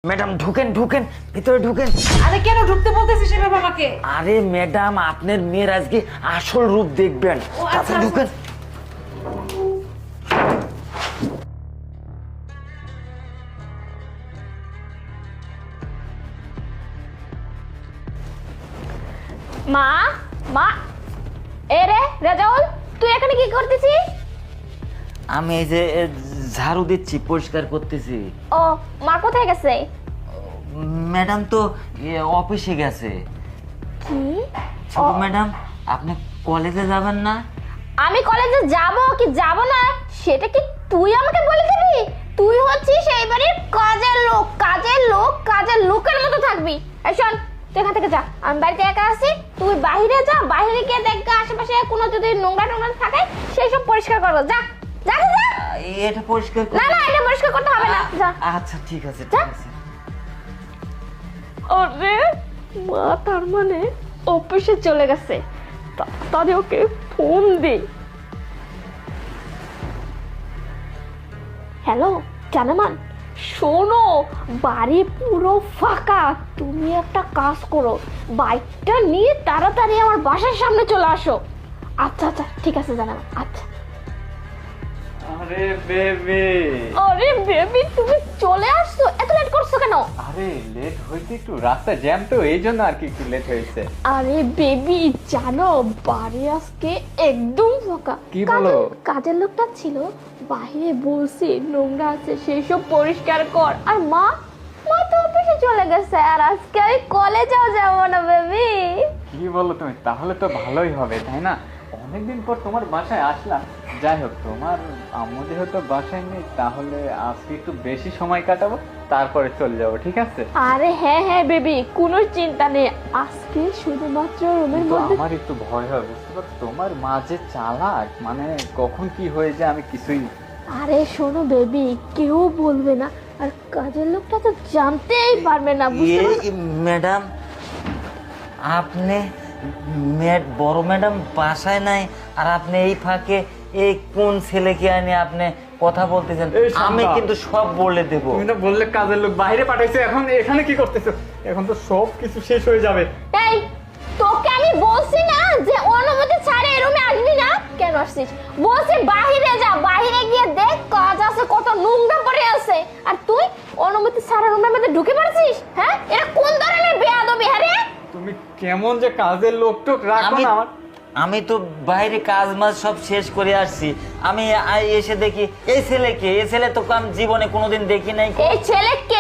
Madam ঢুকেন ঢুকেন, ভিতরে ঢুকেন। আরে কেন ঢুকতে বলতেছিস এভাবে আমাকে? আরে ম্যাডাম, আপনার মেয়ের আজকে আসল রূপ দেখবেন। ও আচ্ছা, তাড়াতাড়ি ঢুকেন। মা মা এ রে রেজাউল, তুই এখানে কি করতেছিস? আমি এই যে ঝাড়ু দিচ্ছি, পরিষ্কার করতেছি। ও মা কোথায় গেছে? ম্যাডাম তো অফিসে গেছে। কি? ছোট ম্যাডাম, আপনি কলেজে যাবেন না? আমি কলেজে যাব কি যাব না সেটা কি তুই আমাকে বলে দিবি? তুই হচ্ছিস এই বাড়ির কাজের লোক, কাজের লোক, কাজের লোকের মতো থাকবি। এই শোন, তুই এখান থেকে যা, আমি বাড়িতে একা আছি। তুই বাইরে যা, বাইরে গিয়ে দেখ আশেপাশে কোনো যদি নোংরা টোংরা থাকে সেই সব পরিষ্কার করবো। যা যা যা। এটা পরিষ্কার না না, এটা পরিষ্কার করতে হবে না, যা। আচ্ছা ঠিক আছে ঠিক আছে। আরে মা তার মানে অফিসে চলে গেছে, তাড়াতাড়ি ওকে ফোন দে। হ্যালো জানেমান, শোনো, বাড়ি পুরো ফাঁকা। তুমি একটা কাজ করো, বাইকটা নিয়ে তাড়াতাড়ি আমার বাসার সামনে চলে আসো। আচ্ছা আচ্ছা ঠিক আছে জানেমান, আচ্ছা। আরে বেবি, আরে বেবি, তুমি চলে আসছো, এত লেট করছো কেন? আরে লেট হয়েছে একটু, রাস্তায় জ্যাম তো, এই জন্য আর কি একটু লেট হয়েছে। আরে বেবি জানো, বাড়ি আজকে একদম ফাঁকা। কি বলো? কাজের লোকটা ছিল বাইরে বলছে নোংরা আছে সেই সব পরিষ্কার কর। আর মা মা তো অফিসে চলে গেছে, আর আজকে আমি কলেজেও যাবো না বেবি। কি বলো তুমি? তাহলে তো ভালোই হবে তাই না? অনেকদিন পর তোমার বাসায় আসলাম। যাই হোক, তোমার আম্মু যেহেতু বাসায় নেই, তাহলে আজকে একটু বেশি সময় কাটাবো, তারপরে চলে যাবো, ঠিক আছে? আরে হ্যাঁ হ্যাঁ বেবি, কোনো চিন্তা নেই, আজকে শুধুমাত্র রুমের কিন্তু মধ্যে। আমার একটু ভয় হয়, বুঝতে পারছো? তোমার মা যে চালাক, মানে কখন কি হয়ে যায় আমি কিছুই। আরে শোনো বেবি, কেউ বলবে না, আর কাজের লোকটা তো জানতেই পারবে না, বুঝতে পারছো? ম্যাডাম, আপনি বড় ম্যাডাম বাসায় নাই, আর আপনি এই ফাঁকে এই কোন ছেলেকে আনি আপনি কথা বলতেছেন? এই শান্তা। আমি কিন্তু সব বলে দেব। তুমি না বললে কাজের লোক বাইরে পাঠাইছো, এখন এখানে কি করতেছো? এখন তো সব কিছু শেষ হয়ে যাবে। এই তোকে আমি বলছি না যে অনুমতি ছাড়া এই রুমে আসবি না? কেন আসছিস? বলছি বাইরে যা, বাইরে গিয়ে দেখ কাজ আছে, কত নোংরা পড়ে আছে, আর তুই অনুমতি ছাড়া রুমের মধ্যে ঢুকে পড়ছিস? হ্যাঁ, এটা কোন ধরনের বেয়াদবি? হ্যাঁ রে, তুমি কেমন যে কাজের লোক টোক রাখো আমি না আমার। আমি তো বাইরে কাজ মাজ সব শেষ করে আসছি। আমি এসে দেখি এই ছেলেকে, এই ছেলে তো আমি জীবনে কোনোদিন দেখি নাই। এই ছেলে কে